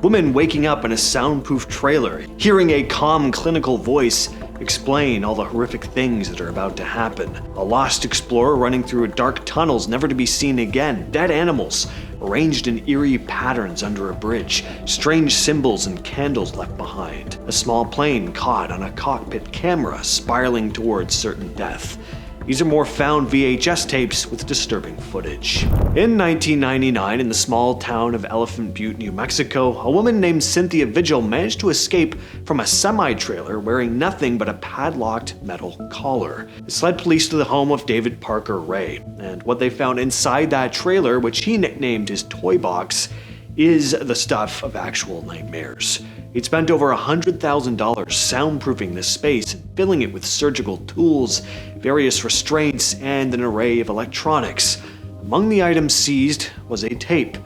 Women waking up in a soundproof trailer, hearing a calm clinical voice explain all the horrific things that are about to happen. A lost explorer running through dark tunnels never to be seen again. Dead animals arranged in eerie patterns under a bridge. Strange symbols and candles left behind. A small plane caught on a cockpit camera spiraling towards certain death. These are more found VHS tapes with disturbing footage. In 1999, in the small town of Elephant Butte, New Mexico, a woman named Cynthia Vigil managed to escape from a semi-trailer wearing nothing but a padlocked metal collar. This led police to the home of David Parker Ray, and what they found inside that trailer, which he nicknamed his toy box, is the stuff of actual nightmares. He'd spent over $100,000 soundproofing this space and filling it with surgical tools, various restraints, and an array of electronics. Among the items seized was a tape.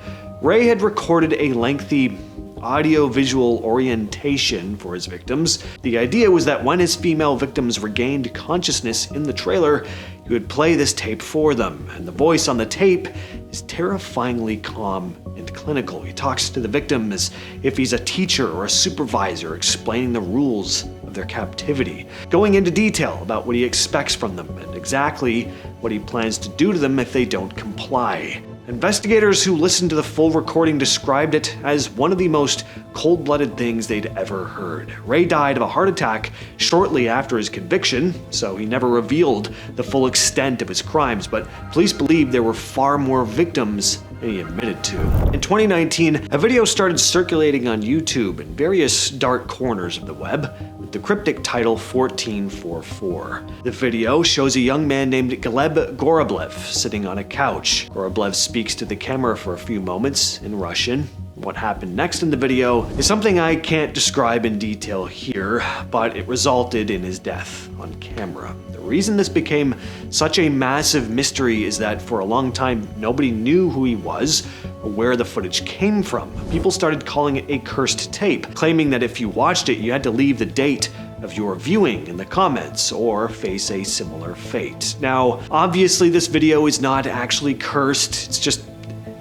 Ray had recorded a lengthy audio-visual orientation for his victims. The idea was that when his female victims regained consciousness in the trailer, he would play this tape for them, and the voice on the tape is terrifyingly calm and clinical. He talks to the victim as if he's a teacher or a supervisor explaining the rules of their captivity, going into detail about what he expects from them and exactly what he plans to do to them if they don't comply. Investigators who listened to the full recording described it as one of the most cold-blooded things they'd ever heard. Ray died of a heart attack shortly after his conviction, so he never revealed the full extent of his crimes, but police believe there were far more victims than he admitted to. In 2019, a video started circulating on YouTube in various dark corners of the web with the cryptic title 1444. The video shows a young man named Gleb Goroblev sitting on a couch. Goroblev speaks to the camera for a few moments in Russian. What happened next in the video is something I can't describe in detail here, but it resulted in his death on camera. The reason this became such a massive mystery is that for a long time nobody knew who he was or where the footage came from. People started calling it a cursed tape, claiming that if you watched it you had to leave the date of your viewing in the comments or face a similar fate. Now, obviously this video is not actually cursed, it's just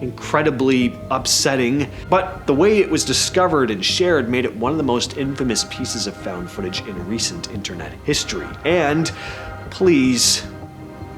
incredibly upsetting, but the way it was discovered and shared made it one of the most infamous pieces of found footage in recent internet history. And please,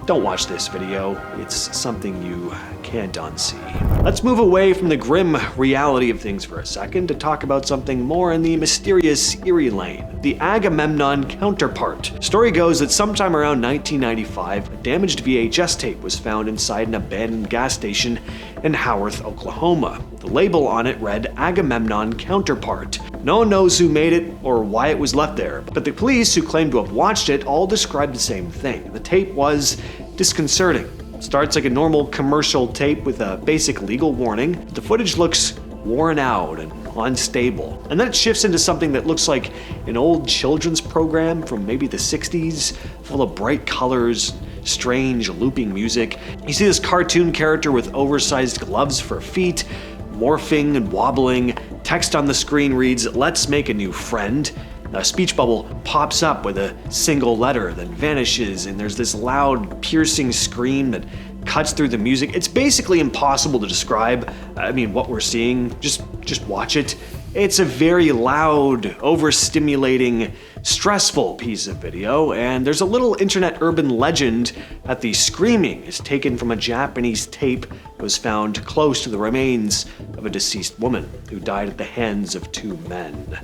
don't watch this video. It's something you can't unsee. Let's move away from the grim reality of things for a second to talk about something more in the mysterious eerie lane. The Agamemnon Counterpart. Story goes that sometime around 1995, a damaged VHS tape was found inside an abandoned gas station in Howarth, Oklahoma. The label on it read Agamemnon Counterpart. No one knows who made it or why it was left there, but the police who claimed to have watched it all described the same thing. The tape was disconcerting. It starts like a normal commercial tape with a basic legal warning, but the footage looks worn out and unstable. And then it shifts into something that looks like an old children's program from maybe the 60s, full of bright colors, strange looping music. You see this cartoon character with oversized gloves for feet, morphing and wobbling. Text on the screen reads, "Let's make a new friend." A speech bubble pops up with a single letter, then vanishes, and there's this loud, piercing scream that cuts through the music. It's basically impossible to describe. What we're seeing. Just watch it. It's a very loud, overstimulating, stressful piece of video, and there's a little internet urban legend that the screaming is taken from a Japanese tape that was found close to the remains of a deceased woman who died at the hands of two men.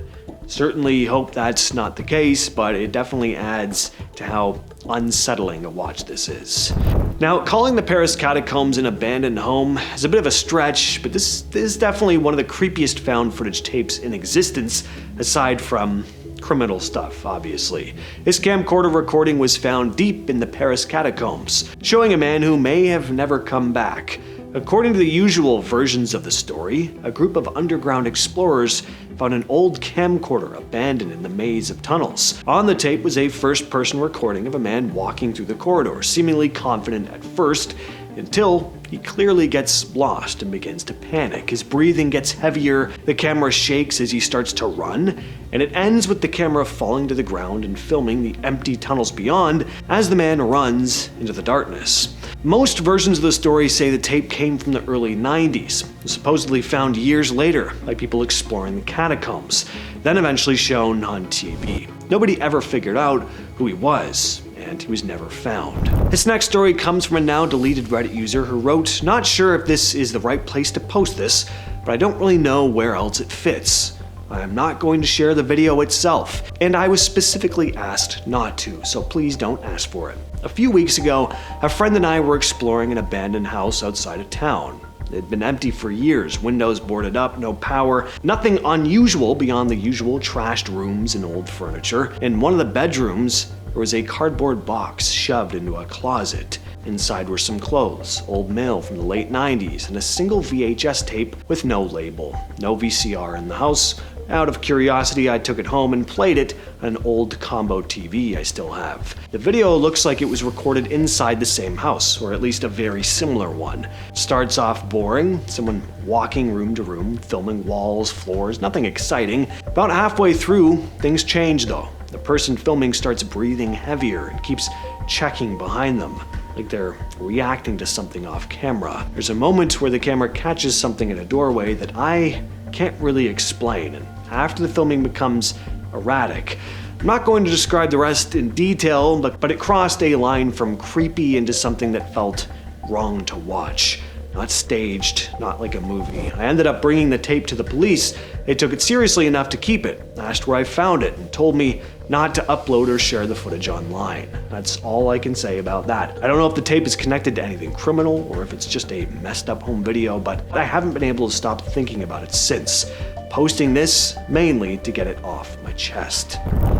Certainly hope that's not the case, but it definitely adds to how unsettling a watch this is. Now, calling the Paris Catacombs an abandoned home is a bit of a stretch, but this is definitely one of the creepiest found footage tapes in existence, aside from criminal stuff, obviously. This camcorder recording was found deep in the Paris Catacombs, showing a man who may have never come back. According to the usual versions of the story, a group of underground explorers found an old camcorder abandoned in the maze of tunnels. On the tape was a first-person recording of a man walking through the corridor, seemingly confident at first, until he clearly gets lost and begins to panic. His breathing gets heavier, the camera shakes as he starts to run, and it ends with the camera falling to the ground and filming the empty tunnels beyond as the man runs into the darkness. Most versions of the story say the tape came from the early 90s, supposedly found years later by people exploring the catacombs, then eventually shown on TV. Nobody ever figured out who he was, and he was never found. This next story comes from a now deleted Reddit user who wrote, "Not sure if this is the right place to post this, but I don't really know where else it fits. I am not going to share the video itself, and I was specifically asked not to, so please don't ask for it. A few weeks ago, a friend and I were exploring an abandoned house outside of town. It had been empty for years, windows boarded up, no power, nothing unusual beyond the usual trashed rooms and old furniture. In one of the bedrooms, there was a cardboard box shoved into a closet. Inside were some clothes, old mail from the late 90s, and a single VHS tape with no label. No VCR in the house. Out of curiosity, I took it home and played it on an old combo TV I still have. The video looks like it was recorded inside the same house, or at least a very similar one. Starts off boring, someone walking room to room, filming walls, floors, nothing exciting. About halfway through, things change though. The person filming starts breathing heavier and keeps checking behind them, like they're reacting to something off camera. There's a moment where the camera catches something in a doorway that I can't really explain, and after the filming becomes erratic. I'm not going to describe the rest in detail, but it crossed a line from creepy into something that felt wrong to watch. Not staged, not like a movie. I ended up bringing the tape to the police. They took it seriously enough to keep it, asked where I found it, and told me not to upload or share the footage online. That's all I can say about that. I don't know if the tape is connected to anything criminal or if it's just a messed up home video, but I haven't been able to stop thinking about it since. Posting this mainly to get it off my chest.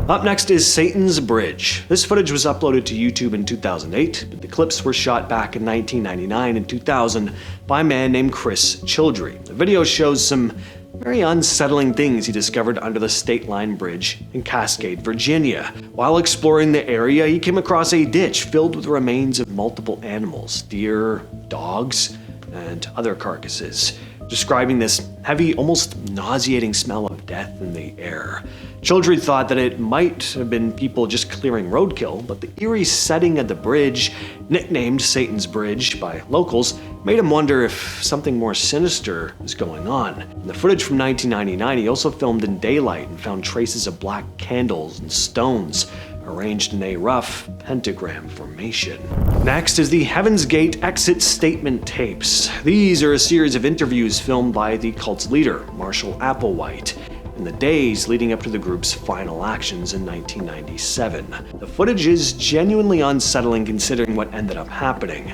Up next is Satan's Bridge. This footage was uploaded to YouTube in 2008, but the clips were shot back in 1999 and 2000 by a man named Chris Childrey. The video shows some very unsettling things he discovered under the State Line Bridge in Cascade, Virginia. While exploring the area, he came across a ditch filled with the remains of multiple animals, deer, dogs, and other carcasses, describing this heavy, almost nauseating smell of death in the air. Children thought that it might have been people just clearing roadkill, but the eerie setting of the bridge, nicknamed Satan's Bridge by locals, made him wonder if something more sinister was going on. In the footage from 1999, he also filmed in daylight and found traces of black candles and stones arranged in a rough pentagram formation. Next is the Heaven's Gate exit statement tapes. These are a series of interviews filmed by the cult's leader, Marshall Applewhite, in the days leading up to the group's final actions in 1997. The footage is genuinely unsettling considering what ended up happening,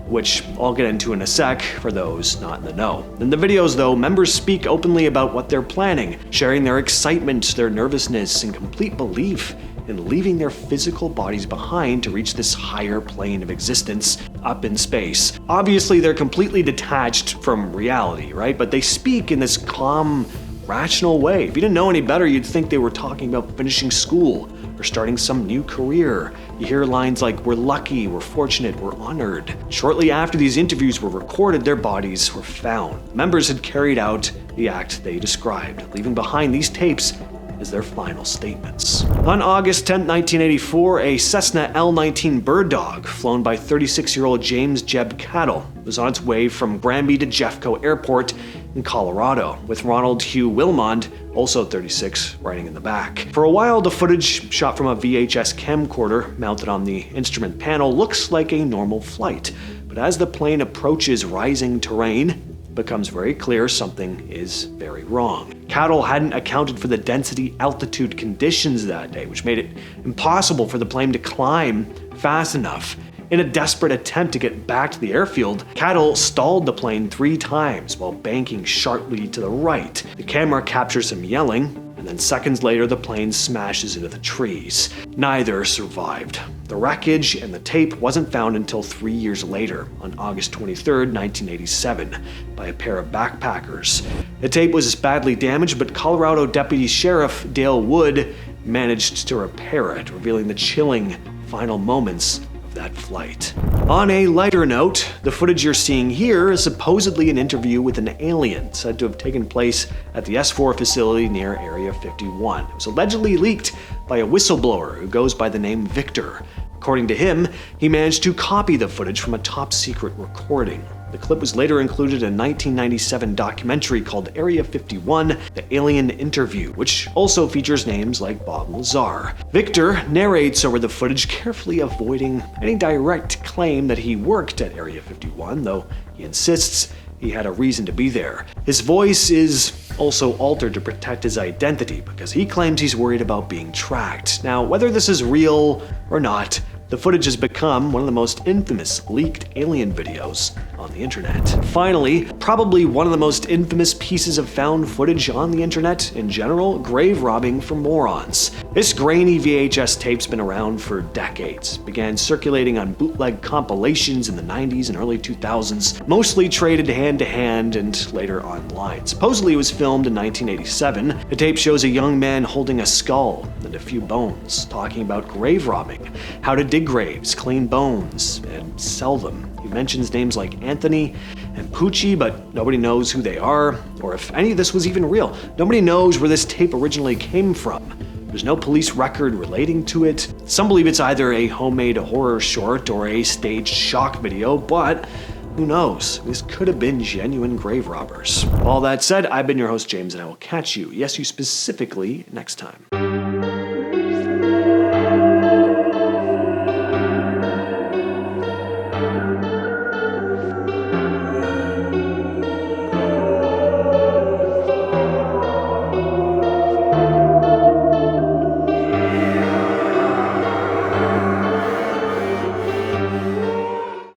which I'll get into in a sec for those not in the know. In the videos though, members speak openly about what they're planning, sharing their excitement, their nervousness, and complete belief in leaving their physical bodies behind to reach this higher plane of existence up in space. Obviously, they're completely detached from reality, right? But they speak in this calm, rational way. If you didn't know any better, you'd think they were talking about finishing school or starting some new career. You hear lines like, "We're lucky, we're fortunate, we're honored." Shortly after these interviews were recorded, their bodies were found. Members had carried out the act they described, leaving behind these tapes as their final statements. On August 10, 1984, a Cessna L-19 bird dog, flown by 36-year-old James Jeb Cattle, was on its way from Granby to Jeffco Airport in Colorado, with Ronald Hugh Wilmond, also 36, riding in the back. For a while, the footage, shot from a VHS camcorder mounted on the instrument panel, looks like a normal flight. But as the plane approaches rising terrain, it becomes very clear something is very wrong. Cattle hadn't accounted for the density altitude conditions that day, which made it impossible for the plane to climb fast enough. In a desperate attempt to get back to the airfield, Cattle stalled the plane 3 times while banking sharply to the right. The camera captures him yelling, and then seconds later the plane smashes into the trees. Neither survived. The wreckage and the tape wasn't found until 3 years later, on August 23, 1987, by a pair of backpackers. The tape was badly damaged, but Colorado Deputy Sheriff Dale Wood managed to repair it, revealing the chilling final moments that flight. On a lighter note, the footage you're seeing here is supposedly an interview with an alien said to have taken place at the S4 facility near Area 51. It was allegedly leaked by a whistleblower who goes by the name Victor. According to him, he managed to copy the footage from a top-secret recording. The clip was later included in a 1997 documentary called Area 51, The Alien Interview, which also features names like Bob Lazar. Victor narrates over the footage, carefully avoiding any direct claim that he worked at Area 51, though he insists he had a reason to be there. His voice is also altered to protect his identity because he claims he's worried about being tracked. Now, whether this is real or not, the footage has become one of the most infamous leaked alien videos on the internet. Finally, probably one of the most infamous pieces of found footage on the internet in general, grave robbing for morons. This grainy VHS tape's been around for decades. Began circulating on bootleg compilations in the 90s and early 2000s, mostly traded hand to hand and later online. Supposedly it was filmed in 1987. The tape shows a young man holding a skull and a few bones, talking about grave robbing, how to dig graves, clean bones, and sell them. He mentions names like Anthony and Poochie, but nobody knows who they are, or if any of this was even real. Nobody knows where this tape originally came from. There's no police record relating to it. Some believe it's either a homemade horror short or a staged shock video, but who knows? This could have been genuine grave robbers. All that said, I've been your host, James, and I will catch you, yes, you specifically, next time.